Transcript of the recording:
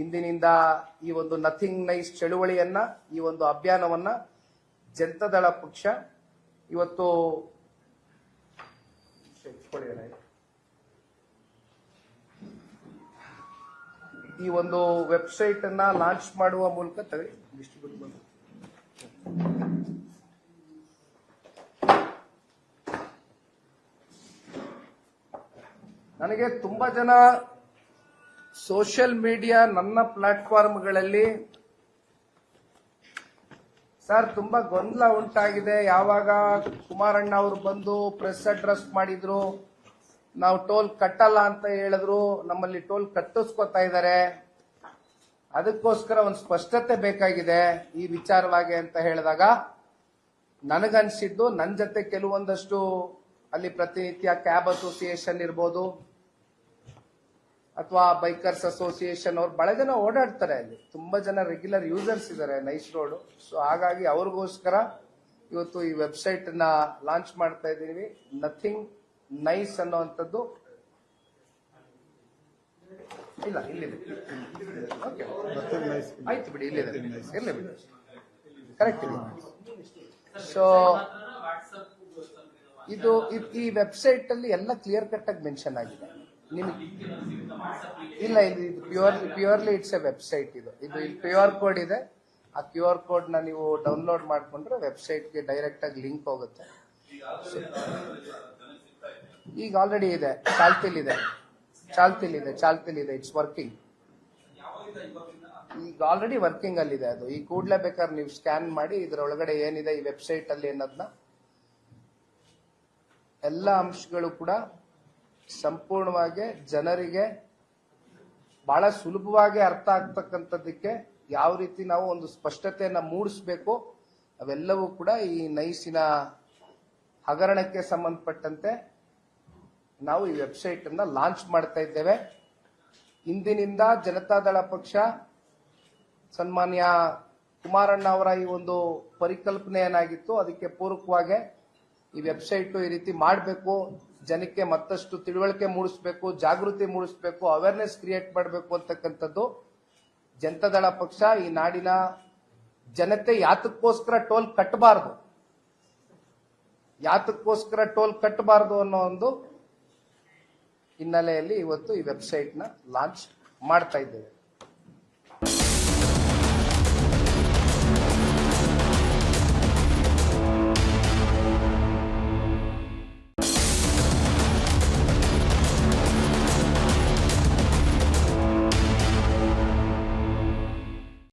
ಇಂದಿನಿಂದ ಈ ಒಂದು ನಥಿಂಗ್ ನೈಸ್ ಚಳುವಳಿಯನ್ನ, ಈ ಒಂದು ಅಭಿಯಾನವನ್ನ ಜನತಾದಳ ಪಕ್ಷ ಇವತ್ತು ಈ ಒಂದು ವೆಬ್ಸೈಟ್ ಅನ್ನ ಲಾಂಚ್ ಮಾಡುವ ಮೂಲಕ ಡಿಸ್ಟ್ರಿಬ್ಯೂಟ್ ಮಾಡಿ. ನನಗೆ ತುಂಬಾ ಜನ ಸೋಷಿಯಲ್ ಮೀಡಿಯಾ ನನ್ನ ಪ್ಲಾಟ್ಫಾರ್ಮ್ಗಳಲ್ಲಿ ಸರ್ ತುಂಬಾ ಗೊಂದಲ ಉಂಟಾಗಿದೆ, ಯಾವಾಗ ಕುಮಾರಣ್ಣ ಅವರು ಬಂದು ಪ್ರೆಸ್ ಅಡ್ರೆಸ್ ಮಾಡಿದ್ರು, ನಾವು ಟೋಲ್ ಕಟ್ಟಲ್ಲ ಅಂತ ಹೇಳಿದ್ರು, ನಮ್ಮಲ್ಲಿ ಟೋಲ್ ಕಟ್ಟಿಸ್ಕೊತಾ ಇದ್ದಾರೆ, ಅದಕ್ಕೋಸ್ಕರ ಒಂದು ಸ್ಪಷ್ಟತೆ ಬೇಕಾಗಿದೆ ಈ ವಿಚಾರವಾಗಿ ಅಂತ ಹೇಳಿದಾಗ ನನಗನ್ಸಿದ್ದು, ನನ್ನ ಜೊತೆ ಕೆಲವೊಂದಷ್ಟು ಅಲ್ಲಿ ಪ್ರತಿನಿತ್ಯ ಕ್ಯಾಬ್ ಅಸೋಸಿಯೇಷನ್ ಇರ್ಬೋದು ಅಥವಾ ಬೈಕರ್ಸ್ ಅಸೋಸಿಯೇಷನ್ ಅವ್ರು ಬಹಳ ಜನ ಓಡಾಡ್ತಾರೆ, ಅಲ್ಲಿ ತುಂಬಾ ಜನ ರೆಗ್ಯುಲರ್ ಯೂಸರ್ಸ್ ಇದ್ದಾರೆ ನೈಸ್ ರೋಡ್. ಸೊ ಹಾಗಾಗಿ ಅವ್ರಿಗೋಸ್ಕರ ಇವತ್ತು ಈ ವೆಬ್ಸೈಟ್ ನ ಲಾಂಚ್ ಮಾಡ್ತಾ ಇದ್ದೀವಿ. ನಥಿಂಗ್ ನೈಸ್ ಅನ್ನುವಂಥದ್ದು ಇಲ್ಲ, ಇಲ್ಲಿದೆ. ಓಕೆ, ಆಯ್ತು ಬಿಡಿ, ಇಲ್ಲಿದೆ, ಇರ್ಲಿ ಬಿಡಿ, ಕರೆಕ್ಟ್ ಇದೆ. ಸೊ ಇದು ಈ ವೆಬ್ಸೈಟ್ ಅಲ್ಲಿ ಎಲ್ಲ ಕ್ಲಿಯರ್ ಕಟ್ ಆಗಿ ಮೆನ್ಷನ್ ಆಗಿದೆ ನಿಮಗೆ. ಇಲ್ಲ, ಇದು ಪ್ಯೂರ್ಲಿ ಇಟ್ಸ್ ಎ ವೆಬ್ಸೈಟ್. ಇದು ಕ್ಯೂ ಆರ್ ಕೋಡ್ ಇದೆ. ಆ ಕ್ಯೂ ಆರ್ ಕೋಡ್ ನ ನೀವು ಡೌನ್ಲೋಡ್ ಮಾಡ್ಕೊಂಡ್ರೆ ವೆಬ್ಸೈಟ್ಗೆ ಡೈರೆಕ್ಟ್ ಆಗಿ ಲಿಂಕ್ ಹೋಗುತ್ತೆ. ಈಗ ಆಲ್ರೆಡಿ ಇದೆ, ಚಾಲ್ತಿಲಿದೆ, ಇಟ್ಸ್ ವರ್ಕಿಂಗ್. ಈಗ ಆಲ್ರೆಡಿ ವರ್ಕಿಂಗ್ ಅಲ್ಲಿದೆ ಅದು. ಈ ಕೂಡಲೇ ಬೇಕಾದ್ರೆ ನೀವು ಸ್ಕ್ಯಾನ್ ಮಾಡಿ ಇದರೊಳಗಡೆ ಏನಿದೆ ಈ ವೆಬ್ಸೈಟ್ ಅಲ್ಲಿ ಅನ್ನೋದನ್ನ ಎಲ್ಲ ಅಂಶಗಳು ಕೂಡ ಸಂಪೂರ್ಣವಾಗಿ ಜನರಿಗೆ ಬಹಳ ಸುಲಭವಾಗಿ ಅರ್ಥ ಆಗ್ತಕ್ಕಂಥದ್ದಕ್ಕೆ ಯಾವ ರೀತಿ ನಾವು ಒಂದು ಸ್ಪಷ್ಟತೆಯನ್ನ ಮೂಡಿಸಬೇಕು, ಅವೆಲ್ಲವೂ ಕೂಡ ಈ ನೈಸಿನ ಹಗರಣಕ್ಕೆ ಸಂಬಂಧಪಟ್ಟಂತೆ ನಾವು ಈ ವೆಬ್ಸೈಟ್ ಅನ್ನ ಲಾಂಚ್ ಮಾಡ್ತಾ ಇದ್ದೇವೆ. ಇಂದಿನಿಂದ ಜನತಾದಳ ಪಕ್ಷ ಸನ್ಮಾನ್ಯ ಕುಮಾರಣ್ಣ ಅವರ ಈ ಒಂದು ಪರಿಕಲ್ಪನೆ ಏನಾಗಿತ್ತು ಅದಕ್ಕೆ ಪೂರಕವಾಗಿ ಈ ವೆಬ್ಸೈಟ್ ಈ ರೀತಿ ಮಾಡಬೇಕು, ಜನಕ್ಕೆ ಮತ್ತಷ್ಟು ತಿಳುವಳಿಕೆ ಮೂಡಿಸಬೇಕು, ಜಾಗೃತಿ ಮೂಡಿಸಬೇಕು, ಅವೇರ್ನೆಸ್ ಕ್ರಿಯೇಟ್ ಮಾಡಬೇಕು ಅಂತಕ್ಕಂಥದ್ದು ಜನತಾದಳ ಪಕ್ಷ. ಈ ನಾಡಿನ ಜನತೆ ಯಾತಕ್ಕೋಸ್ಕರ ಟೋಲ್ ಕಟ್ಟಬಾರದು ಅನ್ನೋ ಒಂದು ಹಿನ್ನೆಲೆಯಲ್ಲಿ ಇವತ್ತು ಈ ವೆಬ್ಸೈಟ್ ನ ಲಾಂಚ್ ಮಾಡ್ತಾ ಇದ್ದೇವೆ.